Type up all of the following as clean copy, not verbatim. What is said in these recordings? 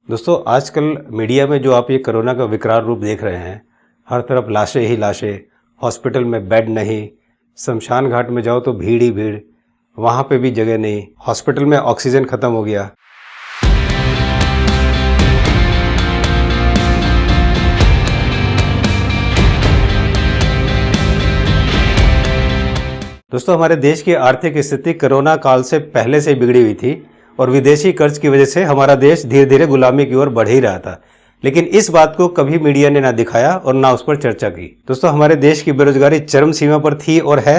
दोस्तों आजकल मीडिया में जो आप ये कोरोना का विकराल रूप देख रहे हैं, हर तरफ लाशें ही लाशें, हॉस्पिटल में बेड नहीं, शमशान घाट में जाओ तो भीड़ ही भीड़, वहाँ पे भी जगह नहीं, हॉस्पिटल में ऑक्सीजन ख़त्म हो गया। दोस्तों हमारे देश की आर्थिक स्थिति कोरोना काल से पहले से बिगड़ी हुई थी और विदेशी कर्ज की वजह से हमारा देश धीरे धीरे गुलामी की ओर बढ़ ही रहा था, लेकिन इस बात को कभी मीडिया ने ना दिखाया और ना उस पर चर्चा की। दोस्तों हमारे देश की बेरोजगारी चरम सीमा पर थी और है।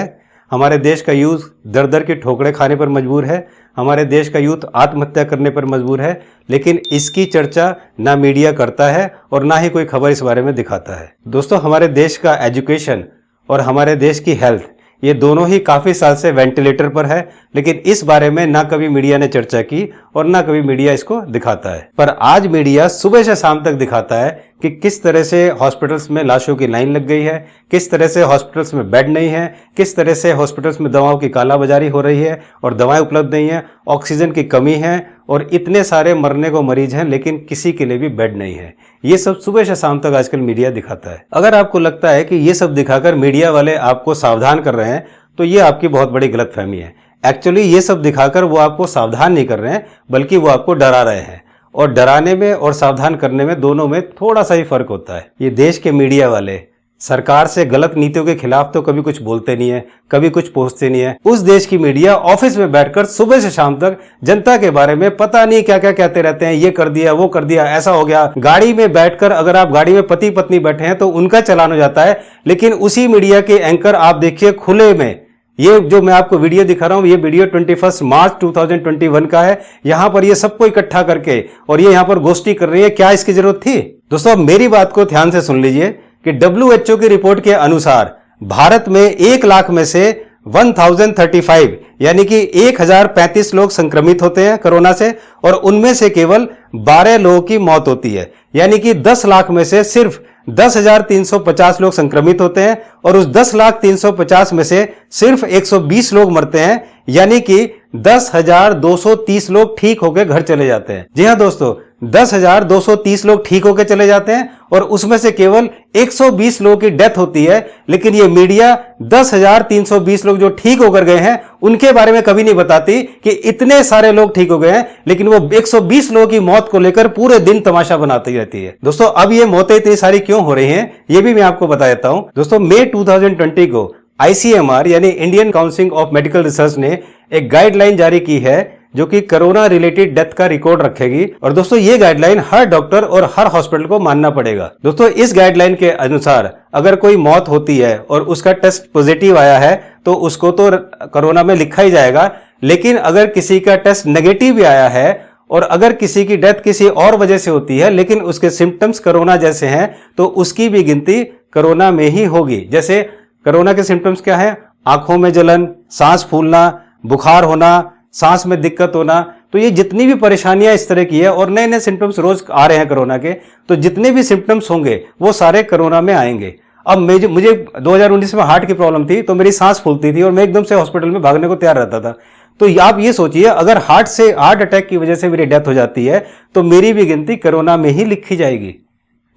हमारे देश का यूथ दर दर के ठोकरे खाने पर मजबूर है। हमारे देश का यूथ आत्महत्या करने पर मजबूर है, लेकिन इसकी चर्चा ना मीडिया करता है और ना ही कोई खबर इस बारे में दिखाता है। दोस्तों हमारे देश का एजुकेशन और हमारे देश की हेल्थ, ये दोनों ही काफ़ी साल से वेंटिलेटर पर है, लेकिन इस बारे में ना कभी मीडिया ने चर्चा की और ना कभी मीडिया इसको दिखाता है। पर आज मीडिया सुबह से शाम तक दिखाता है कि किस तरह से हॉस्पिटल्स में लाशों की लाइन लग गई है, किस तरह से हॉस्पिटल्स में बेड नहीं है, किस तरह से हॉस्पिटल्स में दवाओं की कालाबाजारी हो रही है और दवाएं उपलब्ध नहीं है, ऑक्सीजन की कमी है और इतने सारे मरने को मरीज हैं लेकिन किसी के लिए भी बेड नहीं है। ये सब सुबह से शाम तक आजकल मीडिया दिखाता है। अगर आपको लगता है कि ये सब दिखाकर मीडिया वाले आपको सावधान कर रहे हैं तो ये आपकी बहुत बड़ी गलतफहमी है। एक्चुअली ये सब दिखाकर वो आपको सावधान नहीं कर रहे हैं, बल्कि वो आपको डरा रहे हैं, और डराने में और सावधान करने में दोनों में थोड़ा सा ही फर्क होता है। ये देश के मीडिया वाले सरकार से गलत नीतियों के खिलाफ तो कभी कुछ बोलते नहीं है, कभी कुछ पोस्टते नहीं है। उस देश की मीडिया ऑफिस में बैठकर सुबह से शाम तक जनता के बारे में पता नहीं क्या क्या कहते रहते हैं, ये कर दिया, वो कर दिया, ऐसा हो गया। गाड़ी में बैठकर अगर आप गाड़ी में पति पत्नी बैठे हैं तो उनका चालान हो जाता है, लेकिन उसी मीडिया के एंकर आप देखिए खुले में, ये जो मैं आपको वीडियो दिखा रहा हूं, ये वीडियो 21 मार्च 2021 का है। यहां पर ये सबको इकट्ठा करके और ये यहां पर गोष्ठी कर रही है, क्या इसकी जरूरत थी? दोस्तों मेरी बात को ध्यान से सुन लीजिए कि WHO की रिपोर्ट के अनुसार भारत में 1 लाख में से 1035 यानी कि 1035 लोग संक्रमित होते हैं कोरोना से, और उनमें से केवल 12 लोगों की मौत होती है। यानी कि 10 लाख में से सिर्फ 10,350 लोग संक्रमित होते हैं और उस 10,350 में से सिर्फ 120 लोग मरते हैं, यानी कि 10,230 लोग ठीक होकर घर चले जाते हैं। जी हां दोस्तों, 10,230 लोग ठीक होकर चले जाते हैं और उसमें से केवल 120 लोगों की डेथ होती है। लेकिन ये मीडिया 10,320 लोग जो ठीक होकर गए हैं उनके बारे में कभी नहीं बताती कि इतने सारे लोग ठीक हो गए हैं, लेकिन वो 120 लोगों की मौत को लेकर पूरे दिन तमाशा बनाती रहती है। दोस्तों अब ये मौतें इतनी सारी क्यों हो रही हैं, ये भी मैं आपको बता देता हूं। दोस्तों मई 2020 को ICMR यानी Indian council of medical research ने एक गाइडलाइन जारी की है जो कि कोरोना रिलेटेड डेथ का रिकॉर्ड रखेगी। और दोस्तों ये गाइडलाइन हर डॉक्टर और हर हॉस्पिटल को मानना पड़ेगा। दोस्तों इस गाइडलाइन के अनुसार अगर कोई मौत होती है और उसका टेस्ट पॉजिटिव आया है तो उसको तो कोरोना में लिखा ही जाएगा, लेकिन अगर किसी का टेस्ट नेगेटिव भी आया है और अगर किसी की डेथ किसी और वजह से होती है लेकिन उसके सिम्टम्स कोरोना जैसे हैं तो उसकी भी गिनती कोरोना में ही होगी। जैसे कोरोना के सिम्टम्स क्या है? आंखों में जलन, सांस फूलना, बुखार होना, सांस में दिक्कत होना। तो ये जितनी भी परेशानियां इस तरह की है और नए नए सिम्टम्स रोज आ रहे हैं कोरोना के, तो जितने भी सिम्टम्स होंगे वो सारे कोरोना में आएंगे। अब मुझे 2019 में हार्ट की प्रॉब्लम थी तो मेरी सांस फूलती थी और मैं एकदम से हॉस्पिटल में भागने को तैयार रहता था। तो आप ये सोचिए, अगर हार्ट अटैक की वजह से मेरी डेथ हो जाती है तो मेरी भी गिनती कोरोना में ही लिखी जाएगी।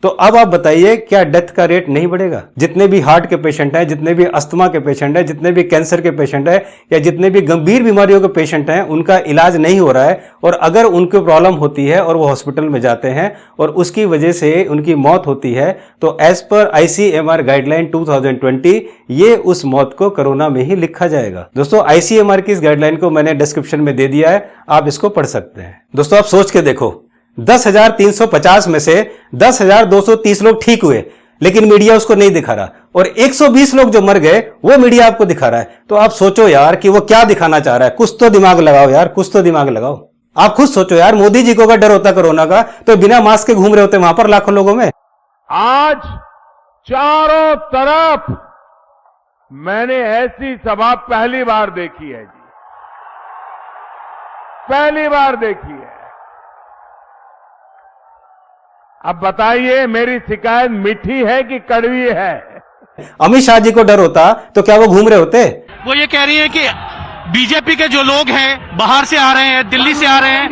तो अब आप बताइए क्या डेथ का रेट नहीं बढ़ेगा? जितने भी हार्ट के पेशेंट हैं, जितने भी अस्थमा के पेशेंट हैं, जितने भी कैंसर के पेशेंट हैं या जितने भी गंभीर बीमारियों के पेशेंट हैं, उनका इलाज नहीं हो रहा है और अगर उनको प्रॉब्लम होती है और वो हॉस्पिटल में जाते हैं और उसकी वजह से उनकी मौत होती है तो एज पर ICMR गाइडलाइन 2020 ये उस मौत को कोरोना में ही लिखा जाएगा। दोस्तों ICMR की इस गाइडलाइन को मैंने डिस्क्रिप्शन में दे दिया है, आप इसको पढ़ सकते हैं। दोस्तों आप सोच के देखो, 10,350 में से 10,230 लोग ठीक हुए, लेकिन मीडिया उसको नहीं दिखा रहा, और 120 लोग जो मर गए वो मीडिया आपको दिखा रहा है। तो आप सोचो यार कि वो क्या दिखाना चाह रहा है। कुछ तो दिमाग लगाओ यार, कुछ तो दिमाग लगाओ। आप खुद सोचो यार, मोदी जी को अगर डर होता कोरोना का तो बिना मास्क के घूम रहे होते वहां पर लाखों लोगों में। आज चारों तरफ मैंने ऐसी सभा पहली बार देखी है जी, पहली बार देखी है। अब बताइए मेरी शिकायत मीठी है कि कड़वी है? अमित शाह जी को डर होता तो क्या वो घूम रहे होते? वो ये कह रही है कि बीजेपी के जो लोग हैं बाहर से आ रहे हैं, दिल्ली से आ रहे हैं,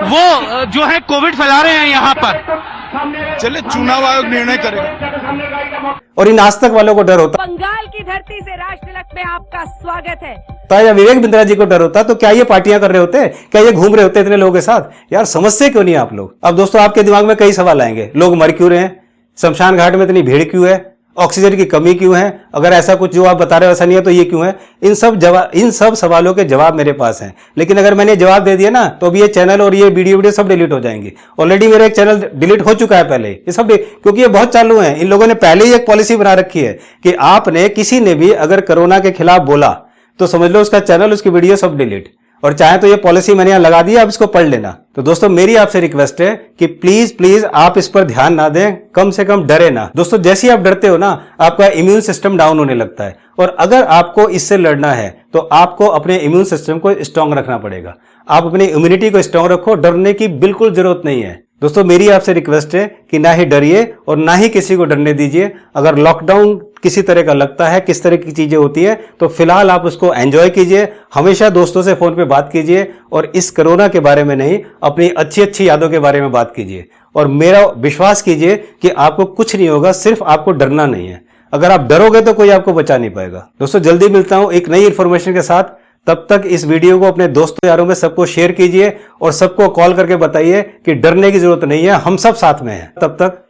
वो जो है कोविड फैला रहे हैं यहाँ पर। चले चुनाव आयोग निर्णय करेगा। और इन आज तक वालों को डर होता बंगाल की धरती से राष्ट्र तिलक में आपका स्वागत है। या विवेक बिंद्रा जी को डर होता तो क्या ये पार्टियां कर रहे होते, क्या ये घूम रहे होते इतने लोगों के साथ? यार समझते क्यों नहीं आप लोग? अब दोस्तों आपके दिमाग में कई सवाल आएंगे, लोग मर क्यों रहे हैं, शमशान घाट में इतनी भीड़ क्यों है, ऑक्सीजन की कमी क्यों है, अगर ऐसा कुछ जो आप बता रहे हो ऐसा नहीं है तो ये क्यों है? इन सब सवालों के जवाब मेरे पास हैं। लेकिन अगर मैंने जवाब दे दिया ना तो अब ये चैनल और ये वीडियो सब डिलीट हो जाएंगे। ऑलरेडी मेरा एक चैनल डिलीट हो चुका है पहले, ये सब क्योंकि ये बहुत चालू है। इन लोगों ने पहले ही एक पॉलिसी बना रखी है कि आपने किसी ने भी अगर कोरोना के खिलाफ बोला तो समझ लो उसका चैनल, उसकी वीडियो सब डिलीट। और चाहे तो ये पॉलिसी मैंने यहां लगा दी, आप इसको पढ़ लेना। तो दोस्तों मेरी आपसे रिक्वेस्ट है कि प्लीज आप इस पर ध्यान ना दें, कम से कम डरे ना। दोस्तों जैसे ही आप डरते हो ना आपका इम्यून सिस्टम डाउन होने लगता है, और अगर आपको इससे लड़ना है तो आपको अपने इम्यून सिस्टम को स्ट्रांग रखना पड़ेगा। आप अपनी इम्यूनिटी को स्ट्रांग रखो, डरने की बिल्कुल जरूरत नहीं है। दोस्तों मेरी आपसे रिक्वेस्ट है कि ना ही डरिए और ना ही किसी को डरने दीजिए। अगर लॉकडाउन किसी तरह का लगता है, किस तरह की चीजें होती है, तो फिलहाल आप उसको एंजॉय कीजिए। हमेशा दोस्तों से फोन पे बात कीजिए और इस कोरोना के बारे में नहीं, अपनी अच्छी अच्छी यादों के बारे में बात कीजिए। और मेरा विश्वास कीजिए कि आपको कुछ नहीं होगा, सिर्फ आपको डरना नहीं है। अगर आप डरोगे तो कोई आपको बचा नहीं पाएगा। दोस्तों जल्दी मिलता हूं एक नई इंफॉर्मेशन के साथ। तब तक इस वीडियो को अपने दोस्तों यारों में सबको शेयर कीजिए और सबको कॉल करके बताइए कि डरने की जरूरत नहीं है, हम सब साथ में हैं। तब तक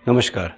नमस्कार।